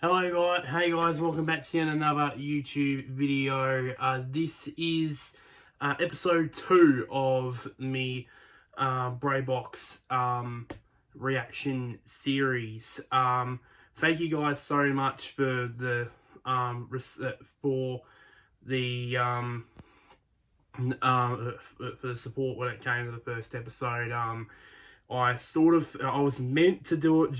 Hello guys, hey guys, welcome back to yet another YouTube video. This is episode 2 of me BRAYBOX reaction series. Thank you guys so much for the for the support when it came to the first episode. I was meant to do it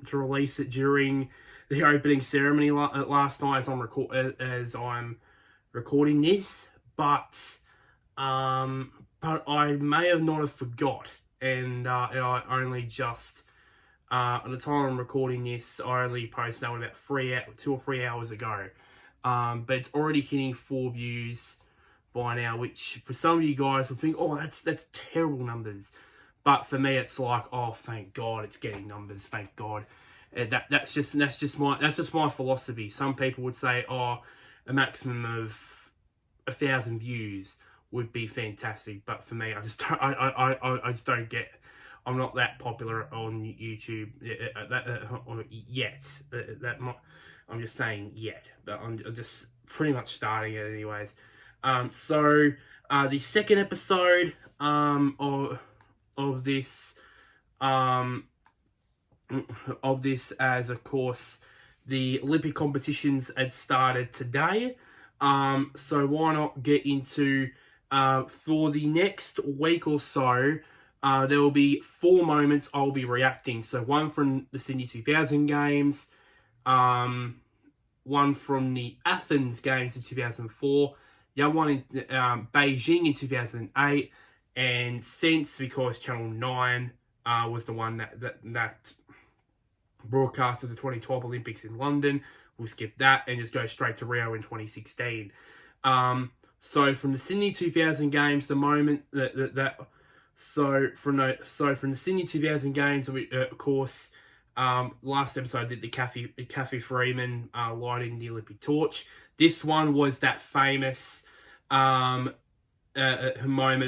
to release it during the opening ceremony last night as I'm recording this, but I may have not have forgot, and I only just at the time I'm recording this, I only posted that about 2 or 3 hours ago. But it's already hitting 4 views by now, which for some of you guys would think, oh, that's terrible numbers. But for me, it's like, oh, thank God, it's getting numbers. Thank God. That's just my philosophy. Some people would say, oh, a maximum of 1,000 views would be fantastic. But for me, I just don't get. I'm not that popular on YouTube yet. I'm just saying yet, but I'm just pretty much starting it anyways. So the second episode of this as, of course, the Olympic competitions had started today. So why not get into for the next week or so. There will be 4 moments I'll be reacting. So one from the Sydney 2000 games, one from the Athens games in 2004, the other one in Beijing in 2008, and since, because Channel 9 was the one that broadcasted the 2012 Olympics in London, we'll skip that and just go straight to Rio in 2016. So from the Sydney 2000 games, the moment from the Sydney 2000 games, we, of course, last episode I did the Cathy Freeman lighting the Olympic torch. This one was that famous moment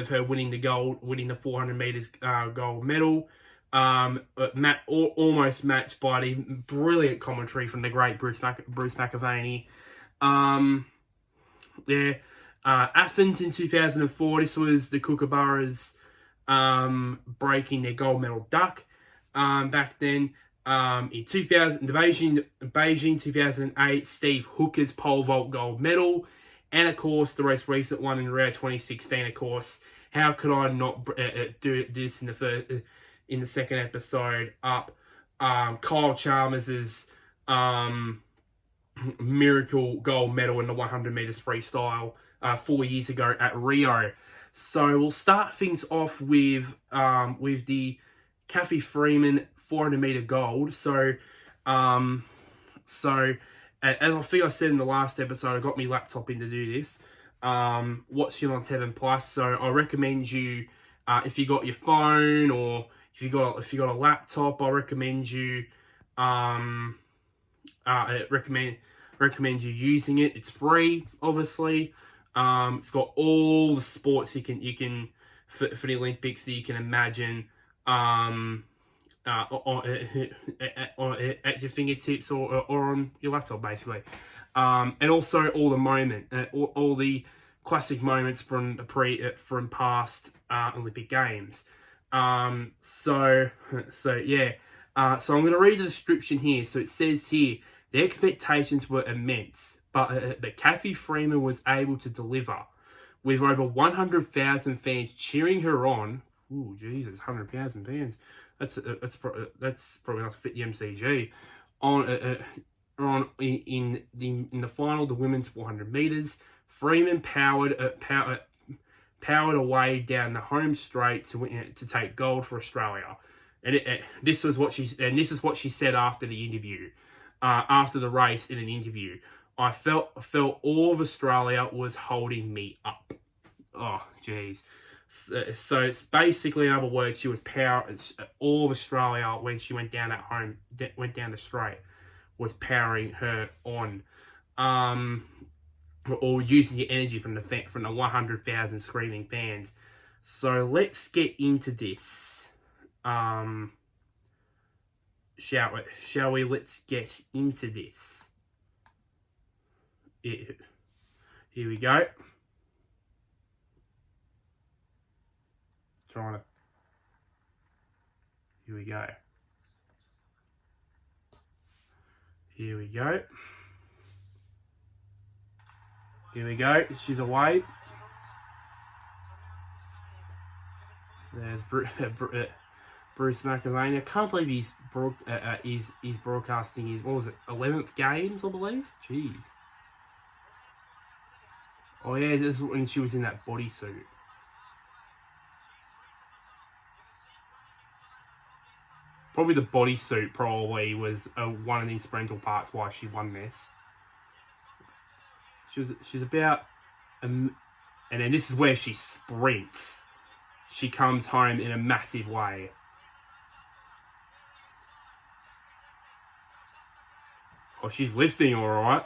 of her winning the 400 meters gold medal. Almost matched by the brilliant commentary from the great Bruce McAvaney. Athens in 2004. This was the Kookaburras breaking their gold medal duck. Back then, in Beijing 2008, Steve Hooker's pole vault gold medal, and of course the most recent one in Rio 2016. Of course, how could I not do this in the second episode up? Kyle Chalmers' miracle gold medal in the 100 meters freestyle 4 years ago at Rio. So we'll start things off with the Cathy Freeman 400 meter gold. So as I think I said in the last episode, I got my laptop in to do this. Watching on 7 Plus. So I recommend you, if you got your phone or if you got a laptop, I recommend you recommend you using it. It's free, obviously. It's got all the sports you can for the Olympics that you can imagine at your fingertips or on your laptop, basically. And also all the classic moments from past Olympic Games. So yeah. So I'm going to read the description here. So it says here, the expectations were immense, but Cathy Freeman was able to deliver, with over 100,000 fans cheering her on. Ooh, Jesus, 100,000 fans. That's probably enough to fit the MCG in the final, the women's 400 meters. Freeman powered away down the home straight to take gold for Australia. And this is what she said after the interview, after the race in an interview. I felt all of Australia was holding me up. Oh, jeez. So it's basically, in other words, she was all of Australia when she went down the straight, was powering her on, or using the energy from the 100,000 screaming fans. So let's get into this. shall we? Let's get into this. Here we go. Here we go. Here we go. Here we go. She's away. There's Bruce McAvaney. I can't believe he's broadcasting his, what was it, 11th games, I believe? Jeez. Oh yeah, this is when she was in that bodysuit. Probably the bodysuit probably was one of the instrumental parts why she won this. She's about, and then this is where she sprints. She comes home in a massive way. Oh, she's lifting all right.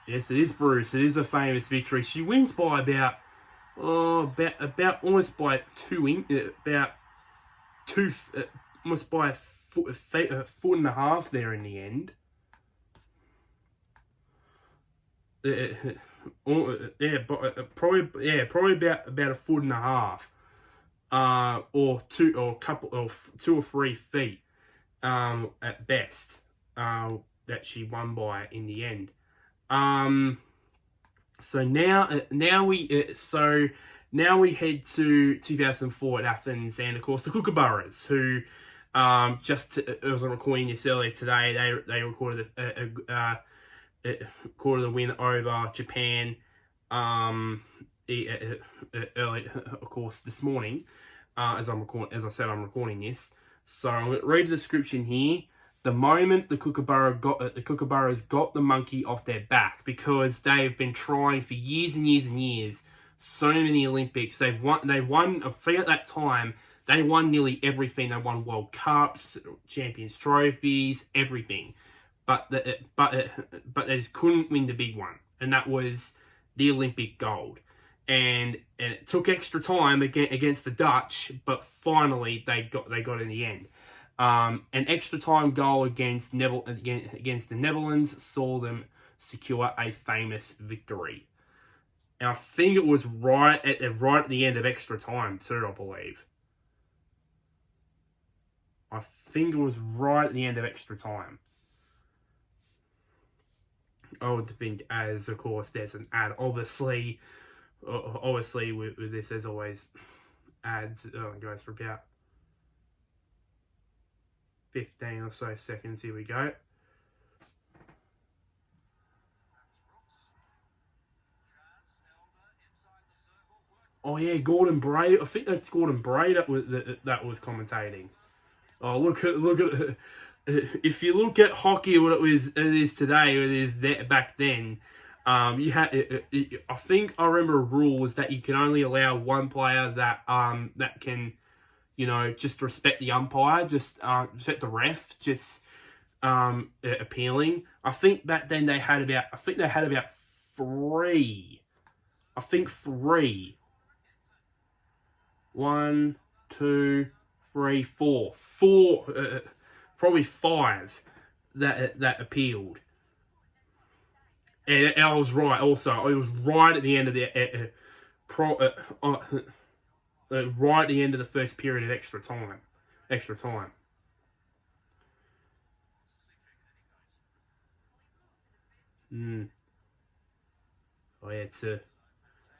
Yes, it is Bruce. It is a famous victory. She wins by about almost by almost by a foot and a half there in the end. Probably about a foot and a half, or 2 or 3 feet, at best, that she won by in the end. So now we head to 2004 at Athens, and of course the Kookaburras, who just as I'm recording this earlier today, they recorded recorded the win over Japan early, of course, this morning, as I said, I'm recording this. So I'm going to read the description here. The moment the Kookaburras got the monkey off their back, because they've been trying for years and years and years, so many Olympics. They won. I think at that time they won nearly everything. They won World Cups, Champions trophies, everything. But they just couldn't win the big one, and that was the Olympic gold. And it took extra time against the Dutch, but finally they got it in the end. An extra time goal against the Netherlands saw them secure a famous victory. And I think it was right at the end of extra time too, I believe. I think it was right at the end of extra time. I would think, as of course there's an ad. Obviously with this, there's always ads. It goes for about 15 or so seconds. Here we go. Oh yeah, Gordon Bray. I think that's Gordon Bray that was commentating. Oh, look at if you look at hockey, what it is today, what it is back then. You had. I think I remember a rule was that you can only allow one player that can, just respect the umpire, just respect the ref, just appealing. I think back then they had about. I think they had about 3. I think 3. 1, 2, 3, 4. 4. Probably 5 that appealed. And I was right also. It was right at the end of the right at the end of the first period of extra time. Oh yeah, it's a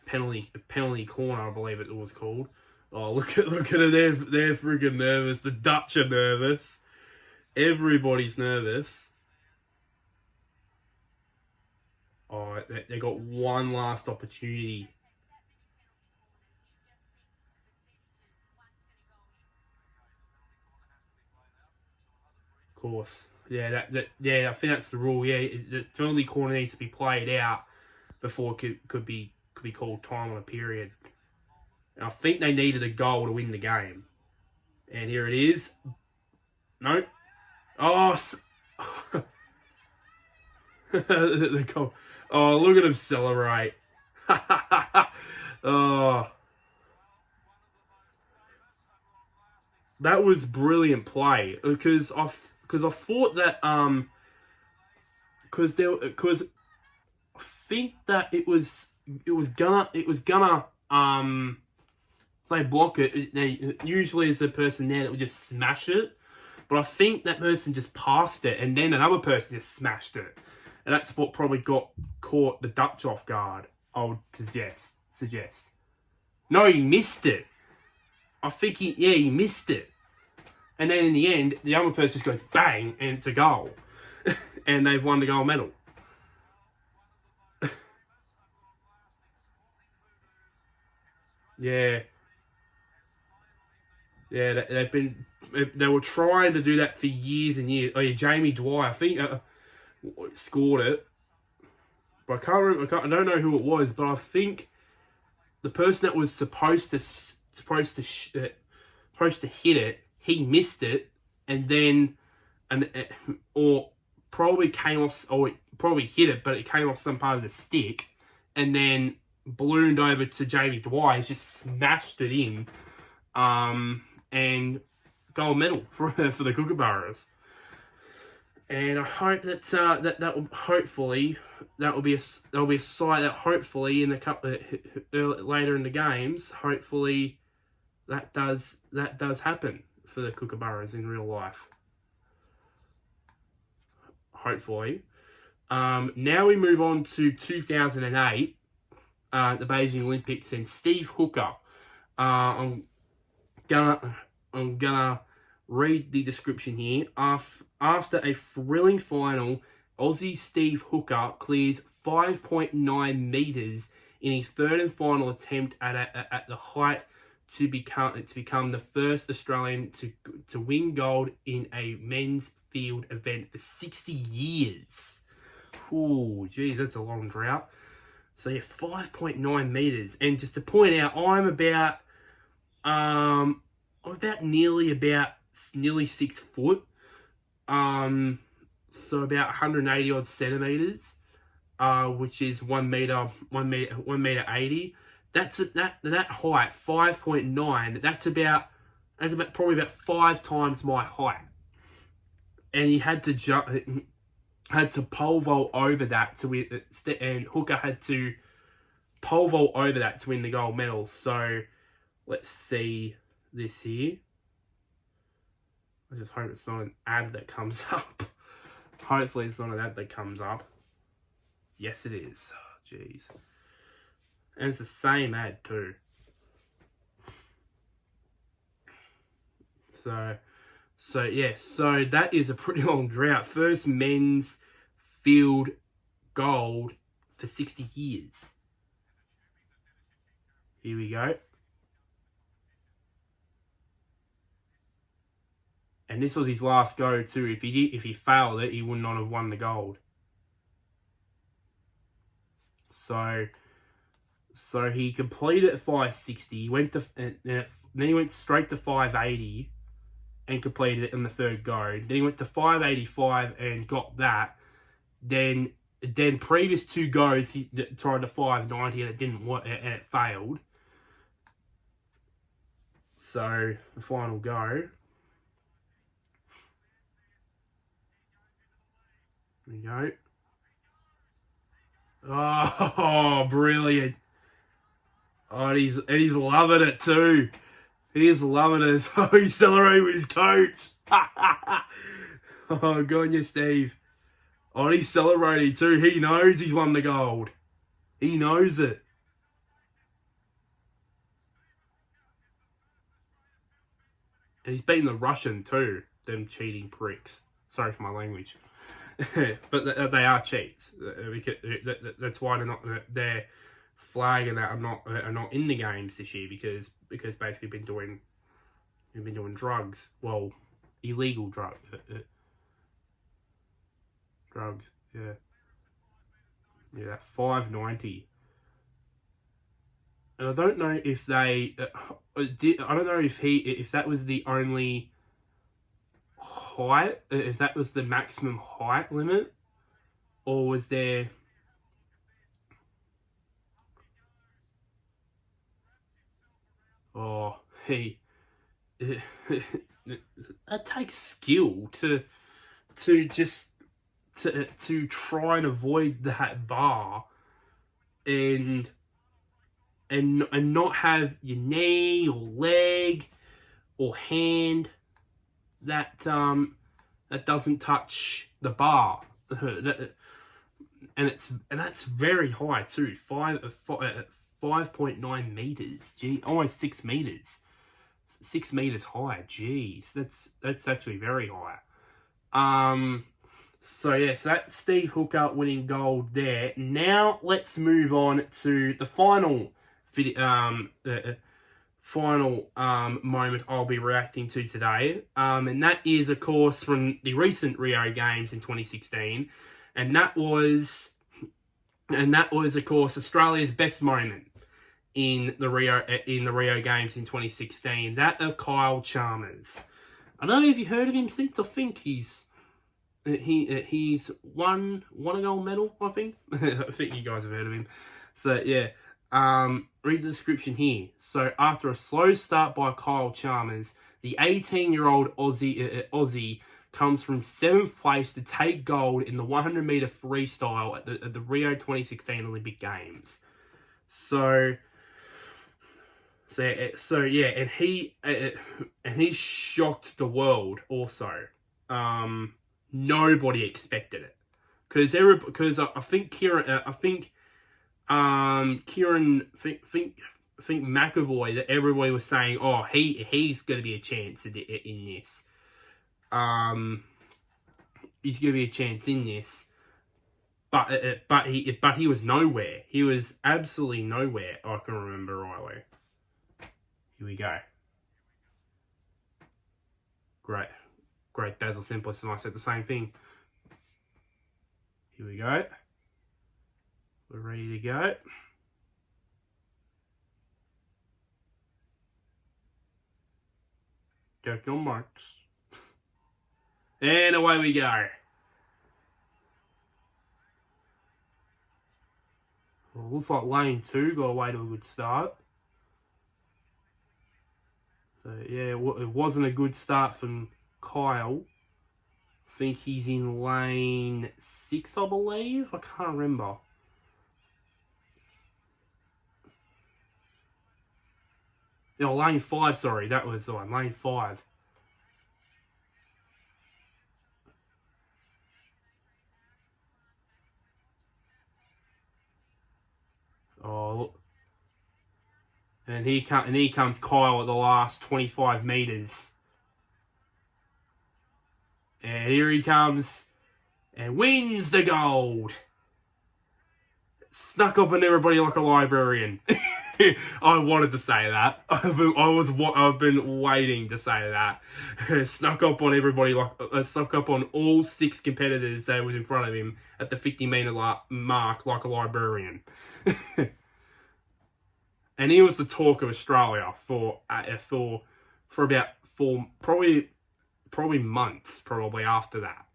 penalty corner, I believe it was called. Oh, look at it. They're freaking nervous. The Dutch are nervous. Everybody's nervous. Oh, they got one last opportunity. Of course. Yeah, I think that's the rule. Yeah, the penalty corner needs to be played out before it could be called time on a period. And I think they needed a goal to win the game. And here it is. No. Oh, the goal. Oh, look at him celebrate. Oh. that was brilliant play because I thought that because I think that it was gonna they block it. They usually is a person there that would just smash it, but I think that person just passed it, and then another person just smashed it, and that's what probably caught the Dutch off guard. I would suggest. No, he missed it. I think he missed it, and then in the end, the other person just goes bang, and it's a goal, and they've won the gold medal. Yeah. Yeah, they were trying to do that for years and years. Oh yeah, Jamie Dwyer, I think scored it, but I can't remember. I don't know who it was, but I think the person that was supposed to hit it, he missed it, and then or probably came off, or probably hit it, but it came off some part of the stick, and then ballooned over to Jamie Dwyer. He just smashed it in. And gold medal for the Kookaburras. And I hope that that will hopefully that'll be a site that hopefully in a couple later in the games, hopefully that does happen for the Kookaburras in real life. Hopefully. Now we move on to 2008, the Beijing Olympics, and Steve Hooker. I'm gonna read the description here. After a thrilling final, Aussie Steve Hooker clears 5.9 meters in his third and final attempt at the height to become the first Australian to win gold in a men's field event for 60 years. Ooh, geez, that's a long drought. So yeah, 5.9 meters, and just to point out, I'm about nearly 6 foot. So about 180 odd centimeters, which is 1 meter 80. That height, 5.9. That's about probably about 5 times my height. And he had to pole vault over that to win, and Hooker had to pole vault over that to win the gold medal. So let's see this here. I just hope it's not an ad that comes up. Hopefully it's not an ad that comes up. Yes, it is. Jeez. And it's the same ad too. So yeah, so that is a pretty long drought. First men's field gold for 60 years. Here we go. And this was his last go too. If he failed it, he would not have won the gold. So he completed at 560. He went to then he went straight to 580 and completed it in the third go. Then he went to 585 and got that. Then previous 2 goes he tried to 590 and it didn't work and it failed. So the final go. There we go. Oh, brilliant. Oh, and he's loving it too. He's loving it. Oh, he's celebrating with his coach. Oh, good on you, Steve. Oh, he's celebrating too. He knows he's won the gold. He knows it. And he's beaten the Russian too. Them cheating pricks. Sorry for my language. But they are cheats. That's why they're flagging that are not in the games this year because basically been doing drugs. Well, illegal drugs. Drugs. Yeah. Yeah. 590. And I don't know if they did. I don't know if that was the only height, if that was the maximum height limit, or was there? Oh, he that takes skill to just to try and avoid that bar and not have your knee or leg or hand that that doesn't touch the bar. And that's very high too. 5.9 meters. Gee, almost 6 meters. 6 meters high. Jeez, that's actually very high. So yes, that's Steve Hooker winning gold there. Now let's move on to the final moment I'll be reacting to today. And that is, of course, from the recent Rio Games in 2016. And that was, of course, Australia's best moment in the Rio Games in 2016. That of Kyle Chalmers. I don't know if you heard of him since. I think he's won a gold medal. I think I think you guys have heard of him. So yeah. Read the description here. So after a slow start by Kyle Chalmers, the 18-year-old Aussie comes from 7th place to take gold in the 100-meter freestyle at the Rio 2016 Olympic Games. So yeah, and he shocked the world also. Nobody expected it because I think McAvoy, that everybody was saying, oh, he's going to be a chance in this. He's going to be a chance in this, but he was nowhere. He was absolutely nowhere. I can remember rightly. Here we go. Great Basil Simplest, and I said the same thing. Here we go. We're ready to go. Take your marks. And away we go. Well, looks like lane 2 got away to a good start. So yeah, it wasn't a good start from Kyle. I think he's in lane 6, I believe. I can't remember. No, lane 5, sorry. That was the one. Lane 5. Oh, and here comes Kyle at the last 25 meters. And here he comes and wins the gold. Snuck up on everybody like a librarian. I wanted to say that. I've been waiting to say that. Snuck up on everybody snuck up on all 6 competitors that was in front of him at the 50-meter mark like a librarian. And he was the talk of Australia for about probably months after that.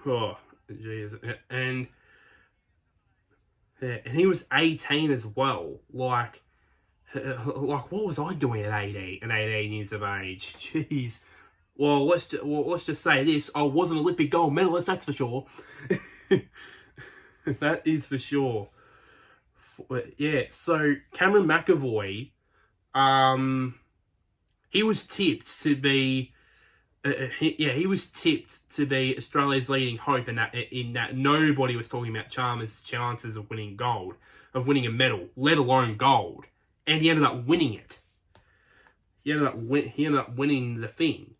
Oh, jeez. And he was 18 as well. Like what was I doing at 18 years of age? Jeez. Well, let's just say this: I was an Olympic gold medalist. That's for sure. That is for sure. Yeah. So Cameron McAvoy, he was tipped to be. He was tipped to be Australia's leading hope in that nobody was talking about Chalmers' chances of winning gold, of winning a medal, let alone gold, and he ended up winning it. He ended up winning the thing.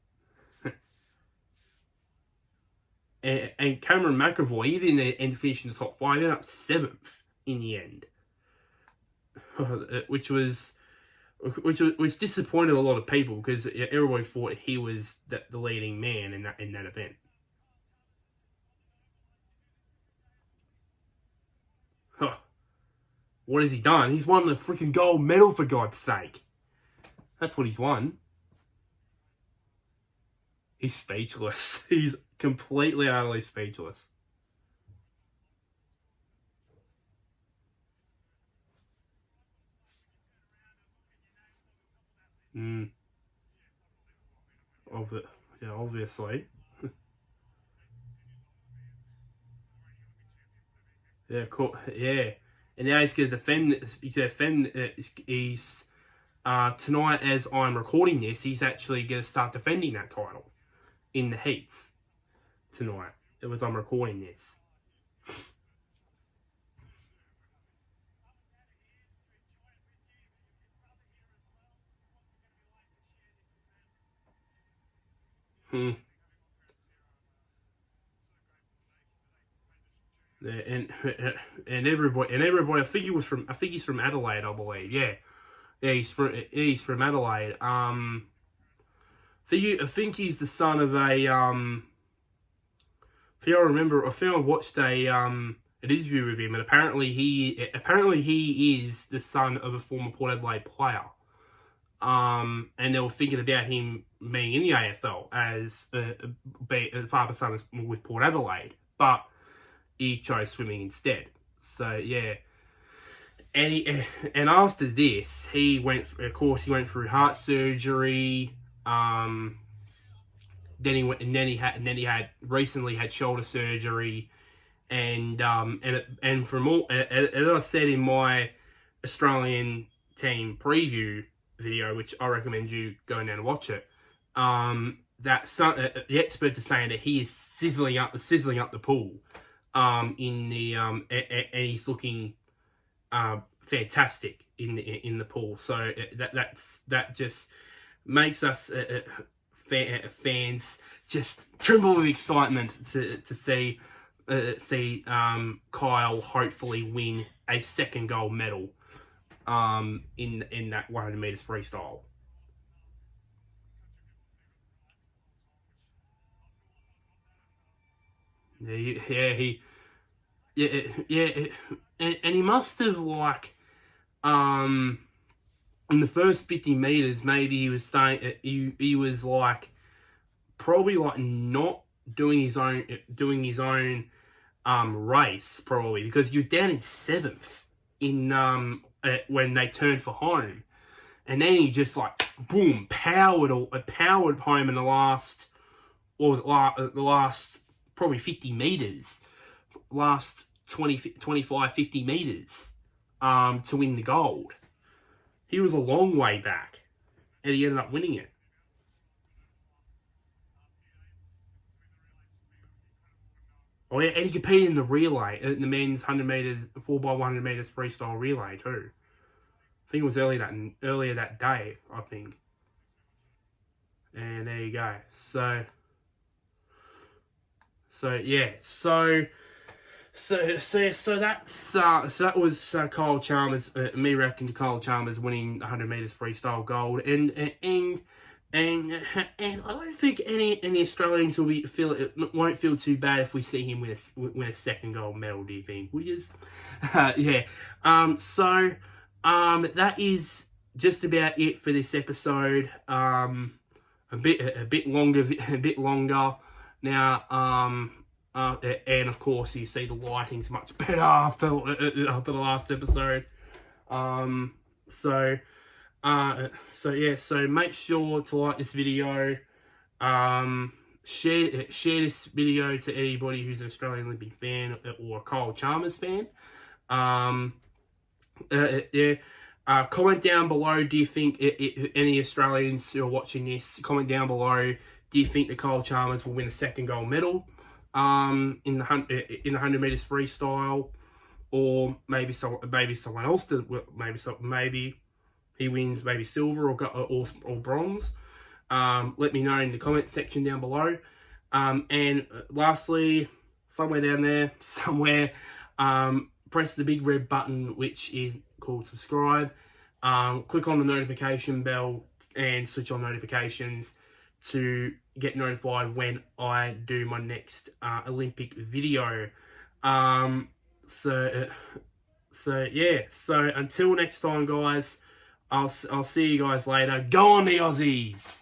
and Cameron McAvoy, he didn't end finish in the top 5. He ended up 7th in the end, which disappointed a lot of people because everybody thought he was the leading man in that event. Huh. What has he done? He's won the freaking gold medal, for God's sake. That's what he's won. He's speechless. He's completely, utterly speechless. Obviously. Yeah, cool. Yeah, and now he's going to defend. He's tonight as I'm recording this. He's actually going to start defending that title in the heats tonight. It was I'm recording this. Hmm. Yeah, and everybody. I think he's from Adelaide, I believe. Yeah, yeah. He's from Adelaide. I think he's the son of a If I remember, I think I watched an interview with him, and apparently he is the son of a former Port Adelaide player. And they were thinking about him being in the AFL as father son with Port Adelaide, but he chose swimming instead. So yeah, and after this, he went through heart surgery. Then he had recently had shoulder surgery, and from all as I said in my Australian team preview video, which I recommend you going down and watch it. The experts are saying that he is sizzling up the pool. And he's looking fantastic in the pool. So that just makes us fans just tremble with excitement to see Kyle hopefully win a second gold medal in that 100 meters freestyle. And he must have in the first 50 meters, maybe he was saying he was probably not doing his own race, probably, because he was down in 7th in when they turned for home, and then he just boom powered home in the last probably 50 meters, last 25 50 meters to win the gold. He was a long way back, and he ended up winning it. Oh yeah, and he competed in the relay, in the men's 100 meters, 4x100 meters freestyle relay too. I think it was earlier that day, I think. And there you go. So yeah, so that was Kyle Chalmers, me reacting to Kyle Chalmers winning the 100 meters freestyle gold, and I don't think any Australians won't feel too bad if we see him win a second gold medal. Do you think? Would you? Yeah. That is just about it for this episode. A bit longer now. And of course, you see the lighting's much better after the last episode. So make sure to like this video. Share this video to anybody who's an Australian Olympic fan or a Kyle Chalmers fan. Comment down below. Do you think any Australians who are watching this? Comment down below. Do you think that Kyle Chalmers will win a second gold medal in the 100 meters freestyle, or maybe someone else does? Maybe he wins maybe silver or bronze. Let me know in the comment section down below. And lastly, somewhere down there, press the big red button, which is called subscribe. Click on the notification bell and switch on notifications to get notified when I do my next Olympic video. So until next time, guys, I'll see you guys later. Go on the Aussies!